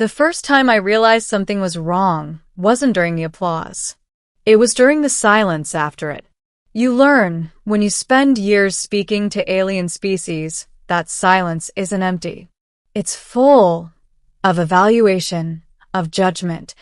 The first time I realized something was wrong wasn't during the applause. It was during the silence after it. You learn, when you spend years speaking to alien species, that silence isn't empty. It's full of evaluation, of judgment,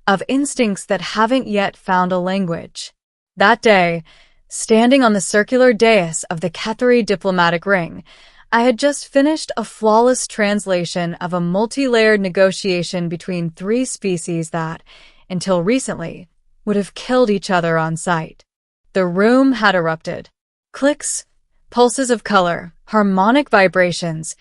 of instincts that haven't yet found a language. That day, standing on the circular dais of the Qatari diplomatic ring, I had just finished a flawless translation of a multi-layered negotiation between three species that, until recently, would have killed each other on sight. The room had erupted. Clicks, pulses of color, harmonic vibrations,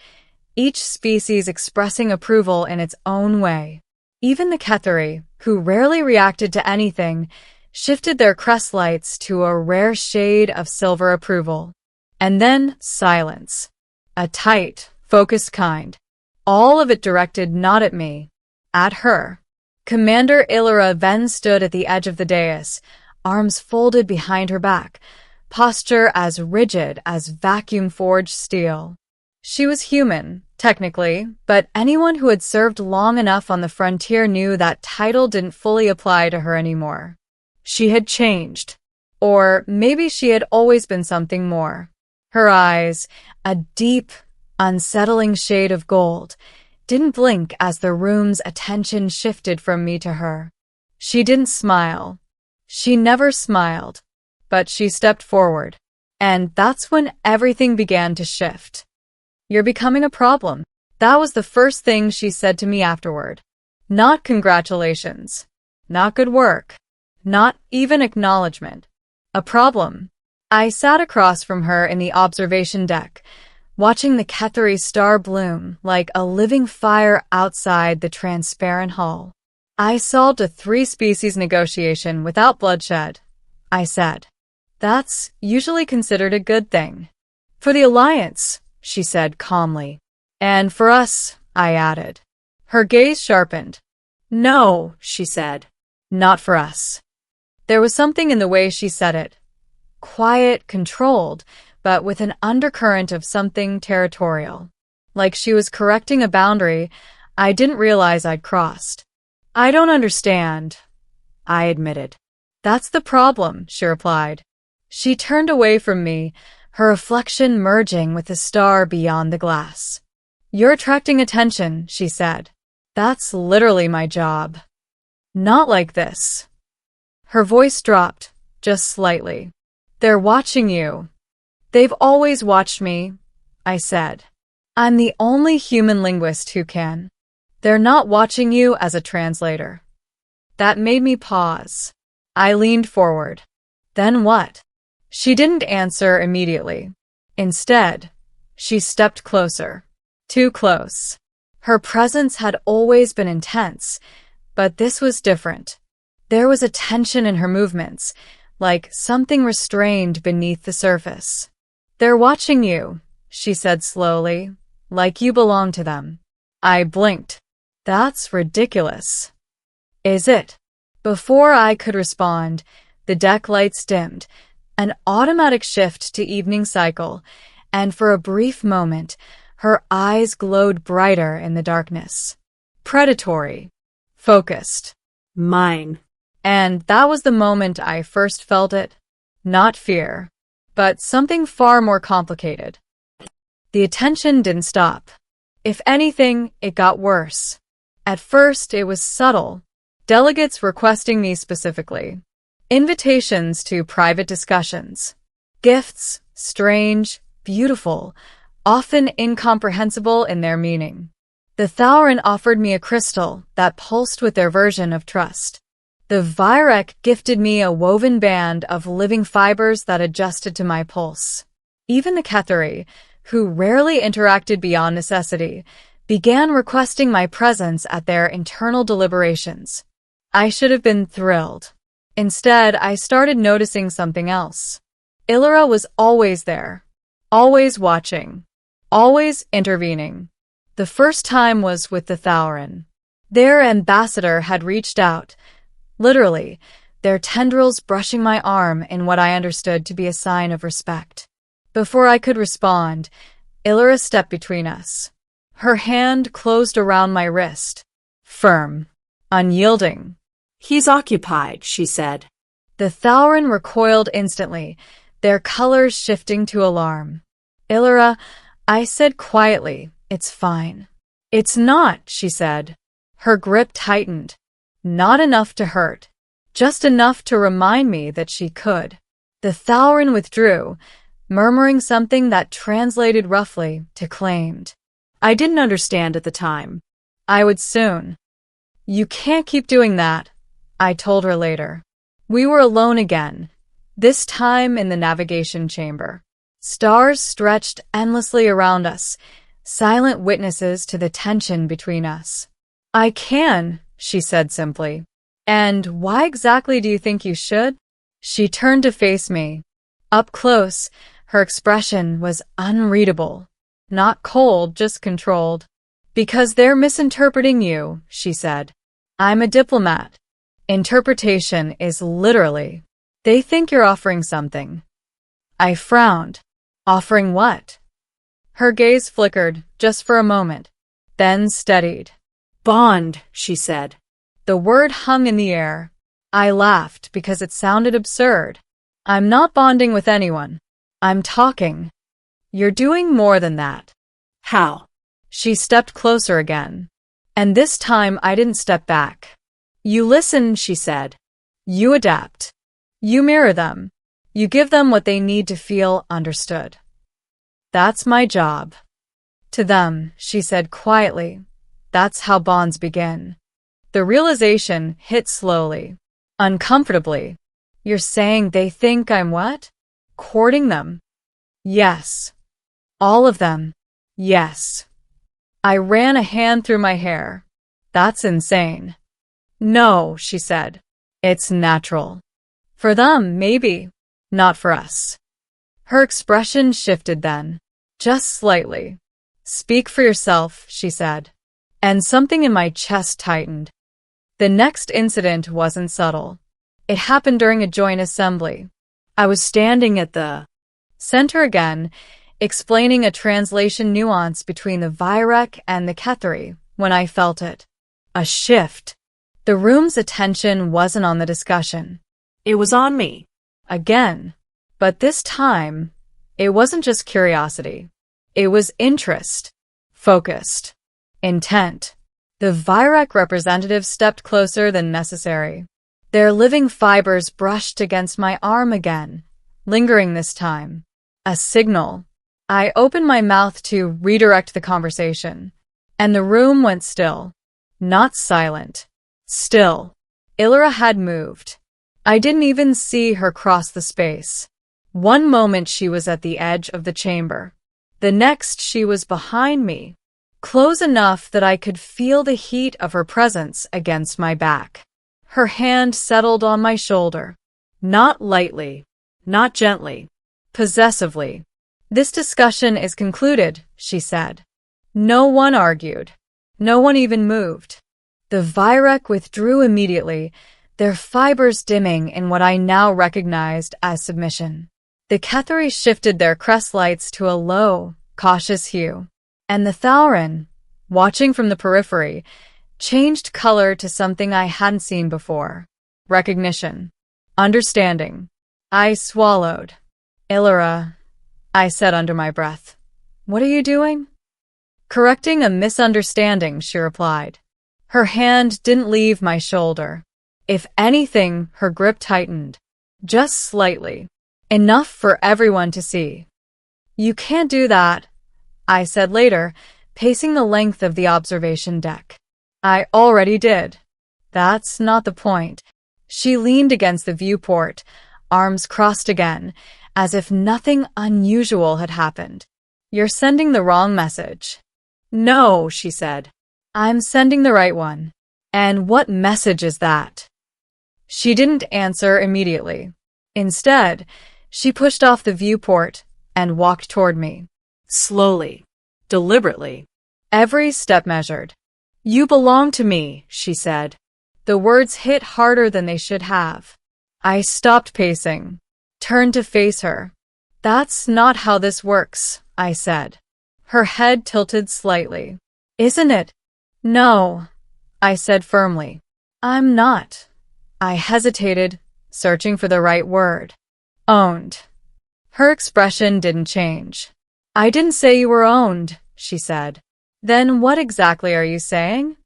each species expressing approval in its own way. Even the Qatari, who rarely reacted to anything, shifted their crest lights to a rare shade of silver approval. And then silence. A tight, focused kind. All of it directed not at me, at her. Commander Illyra then stood at the edge of the dais, arms folded behind her back, posture as rigid as vacuum-forged steel. She was human, technically, but anyone who had served long enough on the frontier knew that title didn't fully apply to her anymore. She had changed. Or maybe she had always been something more. Her eyes, a deep, unsettling shade of gold, didn't blink as the room's attention shifted from me to her. She didn't smile. She never smiled. But she stepped forward. And that's when everything began to shift. "You're becoming a problem." That was the first thing she said to me afterward. Not congratulations. Not good work. Not even acknowledgement. A problem. I sat across from her in the observation deck, watching the Qatari star bloom like a living fire outside the transparent hull. "I solved a three-species negotiation without bloodshed," I said. "That's usually considered a good thing." "For the Alliance," she said calmly. "And for us," I added. Her gaze sharpened. "No," she said. "Not for us." There was something in the way she said it. Quiet, controlled, but with an undercurrent of something territorial. Like she was correcting a boundary I didn't realize I'd crossed. "I don't understand," I admitted. "That's the problem," she replied. She turned away from me, her reflection merging with the star beyond the glass. "You're attracting attention," she said. "That's literally my job." "Not like this." Her voice dropped, just slightly. "They're watching you." "They've always watched me," I said. "I'm the only human linguist who can." "They're not watching you as a translator." That made me pause. I leaned forward. "Then what?" She didn't answer immediately. Instead, she stepped closer. Too close. Her presence had always been intense, but this was different. There was a tension in her movements, like something restrained beneath the surface. "They're watching you," she said slowly, "like you belong to them." I blinked. "That's ridiculous." "Is it?" Before I could respond, the deck lights dimmed, an automatic shift to evening cycle, and for a brief moment, her eyes glowed brighter in the darkness. Predatory. Focused. Mine. And that was the moment I first felt it. Not fear, but something far more complicated. The attention didn't stop. If anything, it got worse. At first, it was subtle. Delegates requesting me specifically. Invitations to private discussions. Gifts, strange, beautiful, often incomprehensible in their meaning. The Thaurin offered me a crystal that pulsed with their version of trust. The Virek gifted me a woven band of living fibers that adjusted to my pulse. Even the Qatari, who rarely interacted beyond necessity, began requesting my presence at their internal deliberations. I should have been thrilled. Instead, I started noticing something else. Illyra was always there, always watching, always intervening. The first time was with the Thaurin. Their ambassador had reached out, literally, their tendrils brushing my arm in what I understood to be a sign of respect. Before I could respond, Illyra stepped between us. Her hand closed around my wrist. firm, unyielding. He's occupied, she said. The Thaurin recoiled instantly, their colors shifting to alarm. Illyra, I said quietly, it's fine. It's not, she said. Her grip tightened. Not enough to hurt. Just enough to remind me that she could. The Thaurin withdrew, murmuring something that translated roughly to claimed. I didn't understand at the time. I would soon. You can't keep doing that, I told her later. We were alone again, this time in the navigation chamber. Stars stretched endlessly around us, silent witnesses to the tension between us. I can, she said simply. And why exactly do you think you should? She turned to face me. Up close, her expression was unreadable. Not cold, just controlled. Because they're misinterpreting you, she said. I'm a diplomat. Interpretation is literally. They think you're offering something. I frowned. Offering what? Her gaze flickered, just for a moment, then steadied. Bond, she said. The word hung in the air. I laughed because it sounded absurd. I'm not bonding with anyone. I'm talking. You're doing more than that. How? She stepped closer again. And this time I didn't step back. You listen, she said. You adapt. You mirror them. You give them what they need to feel understood. That's my job. To them, she said quietly. That's how bonds begin. The realization hit slowly, uncomfortably. You're saying they think I'm what? Courting them? Yes. All of them? Yes. I ran a hand through my hair. That's insane. No, she said. It's natural. For them, maybe. Not for us. Her expression shifted then. Just slightly. Speak for yourself, she said. And something in my chest tightened. The next incident wasn't subtle. It happened during a joint assembly. I was standing at the center again, explaining a translation nuance between the Vyrek and the Ketheri when I felt it. A shift. The room's attention wasn't on the discussion. It was on me. Again. But this time, it wasn't just curiosity. It was interest. Focused. Intent. The Vyrek representative stepped closer than necessary. Their living fibers brushed against my arm again, lingering this time. A signal. I opened my mouth to redirect the conversation, and the room went still. Not silent. Still. Illyra had moved. I didn't even see her cross the space. One moment she was at the edge of the chamber. The next she was behind me, close enough that I could feel the heat of her presence against my back. Her hand settled on my shoulder. Not lightly, not gently, possessively. This discussion is concluded, she said. No one argued. No one even moved. The Vyrek withdrew immediately, their fibers dimming in what I now recognized as submission. The Ketheri shifted their crest lights to a low, cautious hue, and the Thaurin, watching from the periphery, changed color to something I hadn't seen before. Recognition. Understanding. I swallowed. Illyra, I said under my breath. What are you doing? Correcting a misunderstanding, she replied. Her hand didn't leave my shoulder. If anything, her grip tightened. Just slightly. Enough for everyone to see. You can't do that, I said later, pacing the length of the observation deck. I already did. That's not the point. She leaned against the viewport, arms crossed again, as if nothing unusual had happened. You're sending the wrong message. No, she said. I'm sending the right one. And what message is that? She didn't answer immediately. Instead, she pushed off the viewport and walked toward me. Slowly, deliberately, every step measured. You belong to me, she said. The words hit harder than they should have. I stopped pacing, turned to face her. That's not how this works, I said. Her head tilted slightly. Isn't it? No, I said firmly. I'm not. I hesitated, searching for the right word. Owned. Her expression didn't change. I didn't say you were owned, she said. Then what exactly are you saying?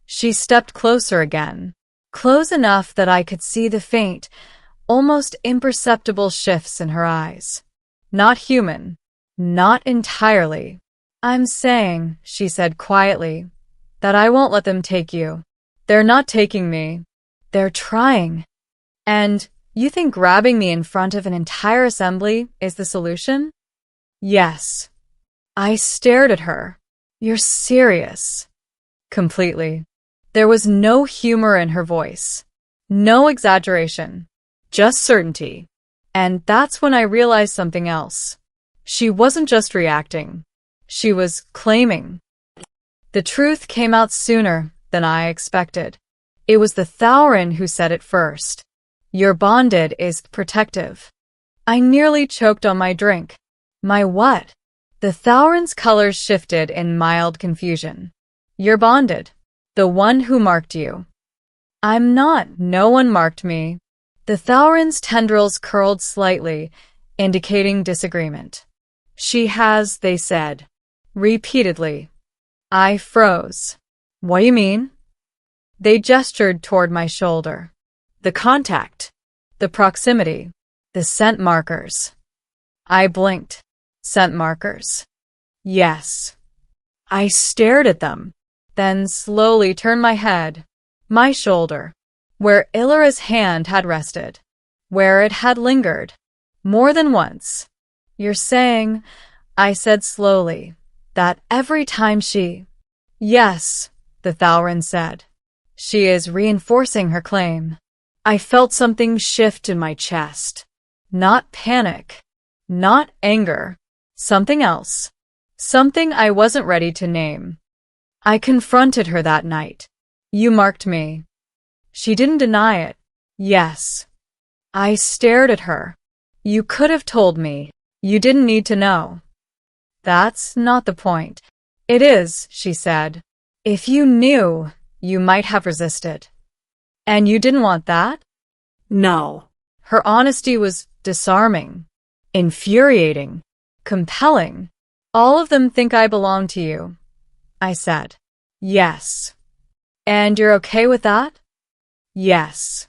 She stepped closer again, close enough that I could see the faint, almost imperceptible shifts in her eyes. Not human. Not entirely. I'm saying, she said quietly, that I won't let them take you. They're not taking me. They're trying. And you think grabbing me in front of an entire assembly is the solution? Yes. I stared at her. You're serious. Completely. There was no humor in her voice. No exaggeration. Just certainty. And that's when I realized something else. She wasn't just reacting. She was claiming. The truth came out sooner than I expected. It was the Thaurin who said it first. Your bonded is protective. I nearly choked on my drink. My what? The Thaurin's colors shifted in mild confusion. You're bonded. The one who marked you. I'm not. No one marked me. The Thaurin's tendrils curled slightly, indicating disagreement. She has, they said. Repeatedly. I froze. What do you mean? They gestured toward my shoulder. The contact. The proximity. The scent markers. I blinked. Scent markers. Yes. I stared at them, then slowly turned my head, my shoulder, where Illyra's hand had rested, where it had lingered, more than once. You're saying, I said slowly, that every time she... Yes, the Thaurin said. She is reinforcing her claim. I felt something shift in my chest. Not panic. Not anger. Something else. Something I wasn't ready to name. I confronted her that night. You marked me. She didn't deny it. Yes. I stared at her. You could have told me. You didn't need to know. That's not the point. It is, she said. If you knew, you might have resisted. And you didn't want that? No. Her honesty was disarming, infuriating, compelling. All of them think I belong to you, I said. Yes. And you're okay with that? Yes.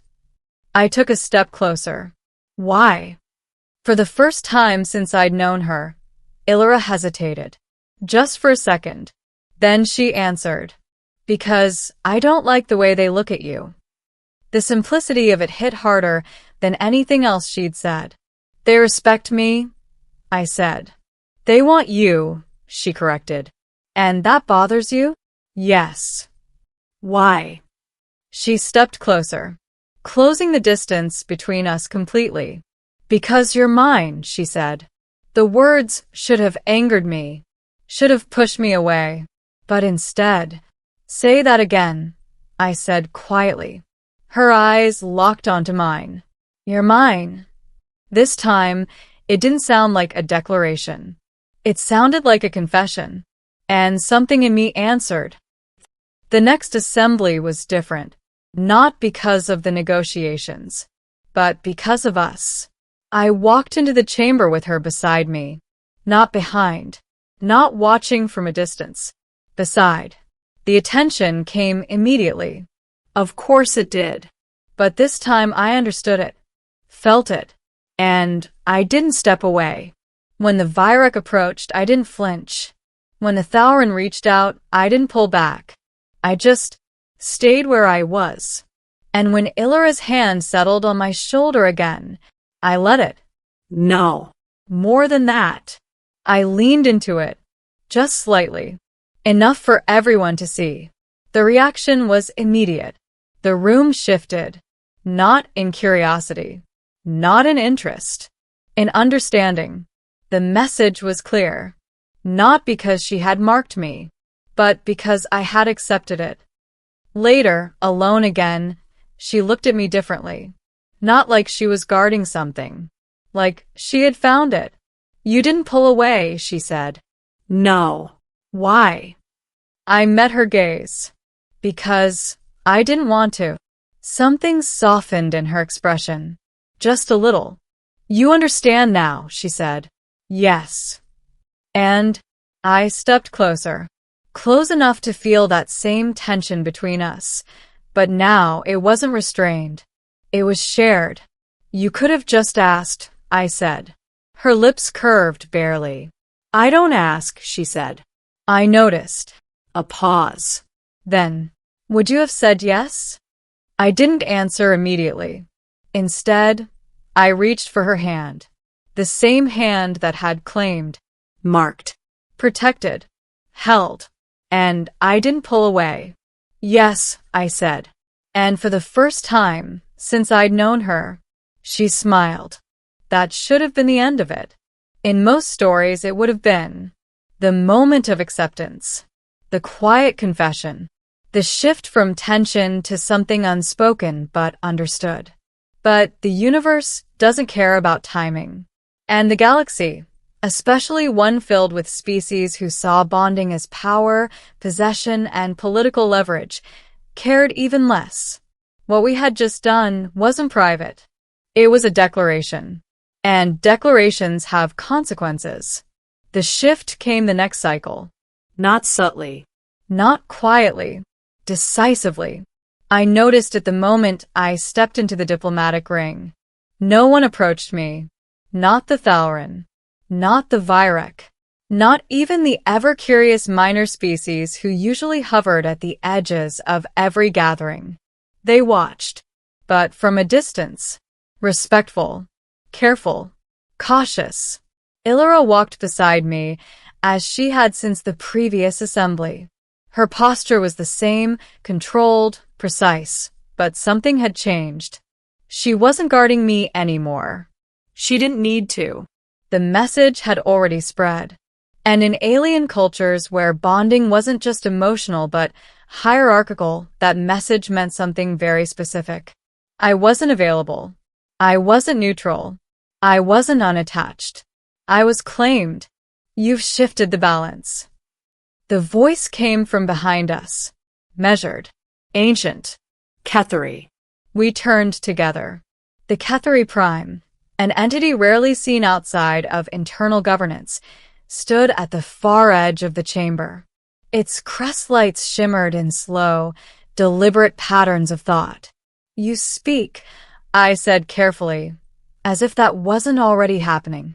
I took a step closer. Why? For the first time since I'd known her, Illyra hesitated. Just for a second. Then she answered. Because I don't like the way they look at you. The simplicity of it hit harder than anything else she'd said. They respect me, I said. They want you, she corrected. And that bothers you? Yes. Why? She stepped closer, closing the distance between us completely. Because you're mine, she said. The words should have angered me, should have pushed me away. But instead, say that again, I said quietly. Her eyes locked onto mine. You're mine. This time, it didn't sound like a declaration. It sounded like a confession. And something in me answered. The next assembly was different, not because of the negotiations, but because of us. I walked into the chamber with her beside me, not behind, not watching from a distance. Beside. The attention came immediately. Of course it did. But this time I understood it, felt it, and I didn't step away. When the Vyrek approached, I didn't flinch. When the Thaurin reached out, I didn't pull back. I just stayed where I was. And when Illyra's hand settled on my shoulder again, I let it. No. More than that. I leaned into it, just slightly. Enough for everyone to see. The reaction was immediate. The room shifted, not in curiosity, not in interest, in understanding. The message was clear, not because she had marked me, but because I had accepted it. Later, alone again, she looked at me differently, not like she was guarding something, like she had found it. You didn't pull away, she said. No. Why? I met her gaze. Because I didn't want to. Something softened in her expression. Just a little. You understand now, she said. Yes. And I stepped closer. Close enough to feel that same tension between us. But now it wasn't restrained. It was shared. You could have just asked, I said. Her lips curved barely. I don't ask, she said. I noticed. A pause. Then, would you have said yes? I didn't answer immediately. Instead, I reached for her hand. The same hand that had claimed, marked, protected, held. And I didn't pull away. Yes, I said. And for the first time since I'd known her, she smiled. That should have been the end of it. In most stories, it would have been the moment of acceptance, the quiet confession, the shift from tension to something unspoken but understood. But the universe doesn't care about timing. And the galaxy, especially one filled with species who saw bonding as power, possession, and political leverage, cared even less. What we had just done wasn't private. It was a declaration. And declarations have consequences. The shift came the next cycle. Not subtly. Not quietly. Decisively. I noticed at the moment I stepped into the diplomatic ring. No one approached me. Not the Thalrin. Not the Virek. Not even the ever-curious minor species who usually hovered at the edges of every gathering. They watched, but from a distance. Respectful. Careful. Cautious. Illyra walked beside me, as she had since the previous assembly. Her posture was the same, controlled, precise, but something had changed. She wasn't guarding me anymore. She didn't need to. The message had already spread. And in alien cultures where bonding wasn't just emotional but hierarchical, that message meant something very specific. I wasn't available. I wasn't neutral. I wasn't unattached. I was claimed. You've shifted the balance. The voice came from behind us. Measured. Ancient. Ketheri. We turned together. The Ketheri Prime, an entity rarely seen outside of internal governance, stood at the far edge of the chamber. Its crest lights shimmered in slow, deliberate patterns of thought. You speak, I said carefully, as if that wasn't already happening.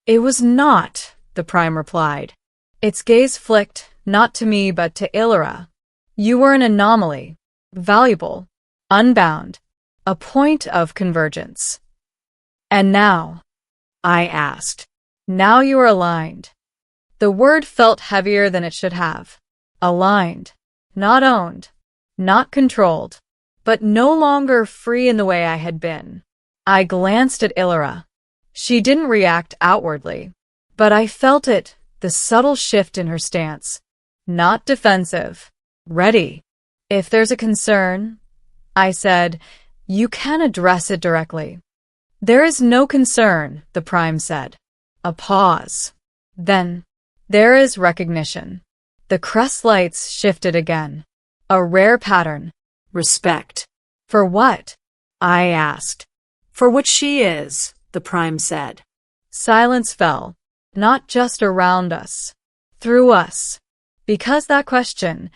It was not, the Prime replied. Its gaze flicked, not to me but to Illyra. You were an anomaly, valuable, unbound, a point of convergence. And now? I asked. Now you are aligned. The word felt heavier than it should have. Aligned. Not owned. Not controlled. But no longer free in the way I had been. I glanced at Illyra. She didn't react outwardly. But I felt it, the subtle shift in her stance. Not defensive. Ready. If there's a concern, I said, you can address it directly. There is no concern, the Prime said. A pause. Then, there is recognition. The crest lights shifted again. A rare pattern. Respect. For what? I asked. For what she is, the Prime said. Silence fell. Not just around us. Through us. Because that question,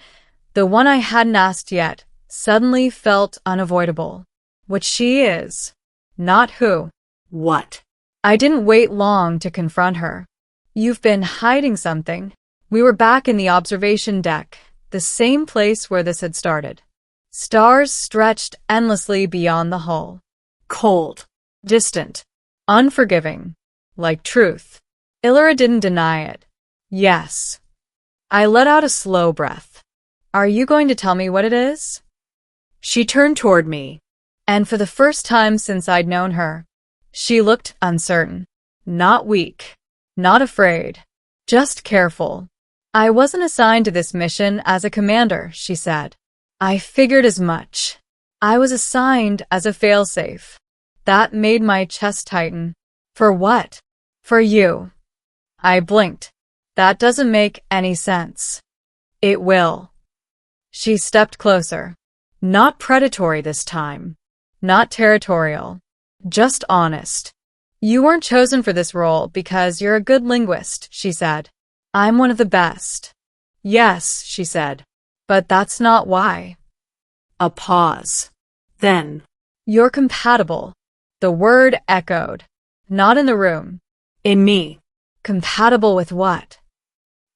the one I hadn't asked yet, suddenly felt unavoidable. What she is. Not who. What? I didn't wait long to confront her. You've been hiding something. We were back in the observation deck, the same place where this had started. Stars stretched endlessly beyond the hull. Cold. Distant. Unforgiving. Like truth. Illyra didn't deny it. Yes. I let out a slow breath. Are you going to tell me what it is? She turned toward me. And for the first time since I'd known her, she looked uncertain. Not weak. Not afraid. Just careful. I wasn't assigned to this mission as a commander, she said. I figured as much. I was assigned as a failsafe. That made my chest tighten. For what? For you. I blinked. That doesn't make any sense. It will. She stepped closer. Not predatory this time. Not territorial. Just honest. You weren't chosen for this role because you're a good linguist, she said. I'm one of the best. Yes, she said. But that's not why. A pause. Then. You're compatible. The word echoed. Not in the room. In me. Compatible with what?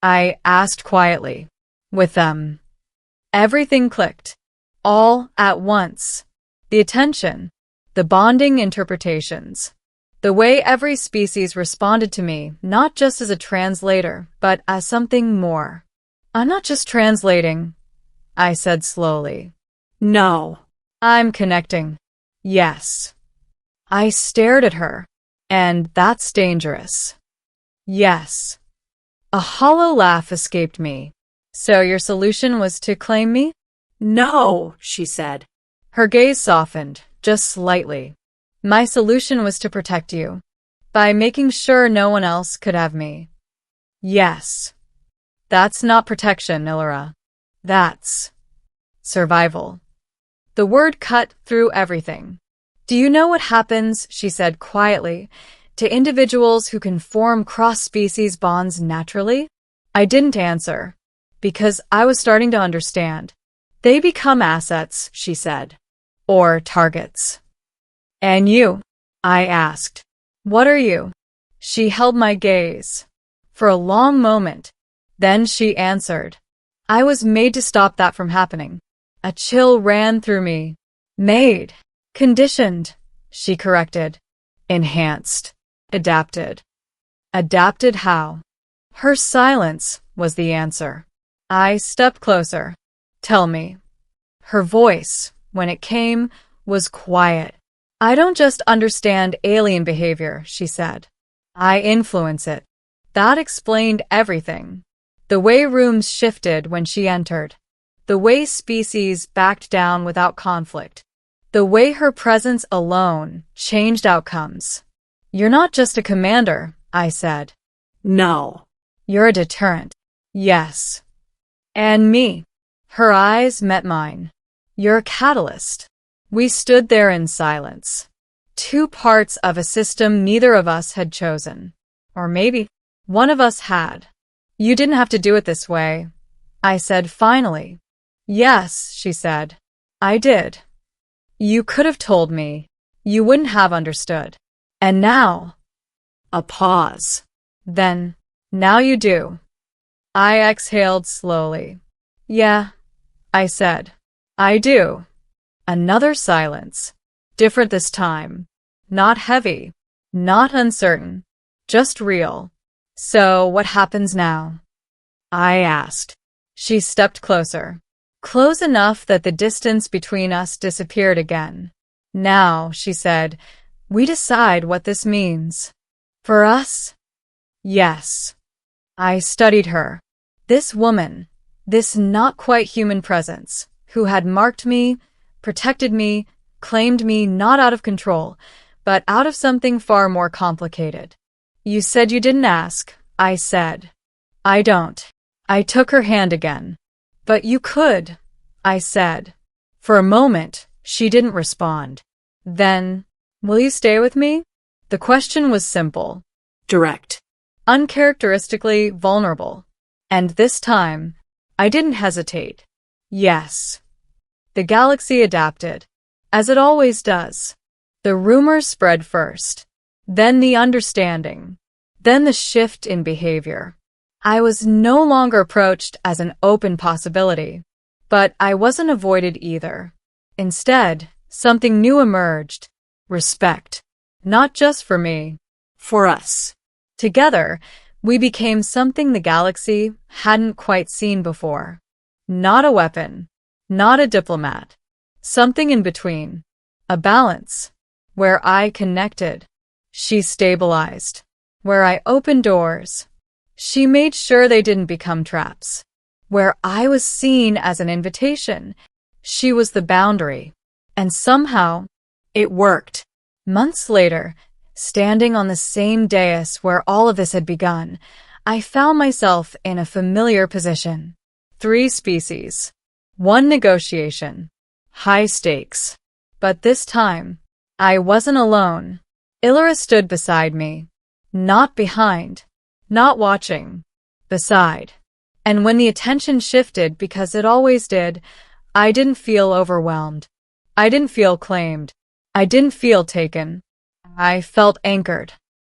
I asked quietly. With them. Everything clicked. All at once. The attention. The bonding interpretations. The way every species responded to me, not just as a translator, but as something more. I'm not just translating, I said slowly. No. I'm connecting. Yes. I stared at her, and that's dangerous. Yes. A hollow laugh escaped me. So your solution was to claim me? No, she said. Her gaze softened, just slightly. My solution was to protect you, by making sure no one else could have me. Yes. That's not protection, Illyra. That's survival. The word cut through everything. Do you know what happens, she said quietly, to individuals who can form cross-species bonds naturally? I didn't answer, because I was starting to understand. They become assets, she said. Or targets. And you? I asked. What are you? She held my gaze. For a long moment. Then she answered. I was made to stop that from happening. A chill ran through me. Made. Conditioned. She corrected. Enhanced. Adapted. Adapted how? Her silence was the answer. I stepped closer. Tell me. Her voice, when it came, was quiet. I don't just understand alien behavior, she said. I influence it. That explained everything. The way rooms shifted when she entered. The way species backed down without conflict. The way her presence alone changed outcomes. You're not just a commander, I said. No. You're a deterrent. Yes. And me. Her eyes met mine. You're a catalyst. We stood there in silence. Two parts of a system neither of us had chosen. Or maybe one of us had. You didn't have to do it this way, I said finally. Yes, she said. I did. You could have told me. You wouldn't have understood. And now? A pause. Then, now you do. I exhaled slowly. Yeah, I said. I do. Another silence. Different this time. Not heavy. Not uncertain. Just real. So, what happens now? I asked. She stepped closer. Close enough that the distance between us disappeared again. Now, she said, we decide what this means. For us? Yes. I studied her. This woman, this not quite human presence, who had marked me, protected me, claimed me not out of control, but out of something far more complicated. You said you didn't ask, I said. I don't. I took her hand again. But you could, I said. For a moment, she didn't respond. Then, will you stay with me? The question was simple. Direct. Uncharacteristically vulnerable. And this time, I didn't hesitate. Yes. The galaxy adapted, as it always does. The rumors spread first, then the understanding, then the shift in behavior. I was no longer approached as an open possibility, but I wasn't avoided either. Instead, something new emerged. Respect. Not just for me. For us. Together, we became something the galaxy hadn't quite seen before. Not a weapon. Not a diplomat. Something in between. A balance. Where I connected. She stabilized. Where I opened doors. She made sure they didn't become traps. Where I was seen as an invitation. She was the boundary. And somehow, it worked. Months later, standing on the same dais where all of this had begun, I found myself in a familiar position. 3 species. One negotiation. High stakes. But this time, I wasn't alone. Illyra stood beside me. Not behind. Not watching. Beside. And when the attention shifted, because it always did, I didn't feel overwhelmed. I didn't feel claimed. I didn't feel taken. I felt anchored.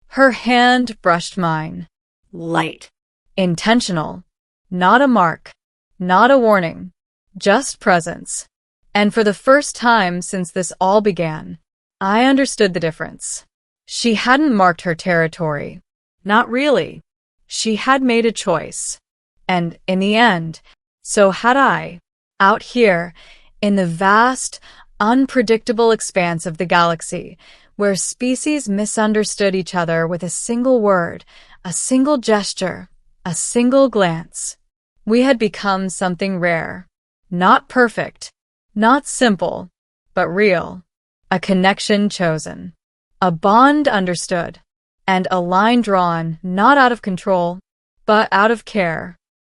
Her hand brushed mine. Light. Intentional. Not a mark. Not a warning. Just presence. And for the first time since this all began, I understood the difference. She hadn't marked her territory. Not really. She had made a choice. And in the end, so had I. Out here, in the vast, unpredictable expanse of the galaxy, where species misunderstood each other with a single word, a single gesture, a single glance. We had become something rare. Not perfect. Not simple. But real. A connection chosen. A bond understood. And a line drawn not out of control, but out of care.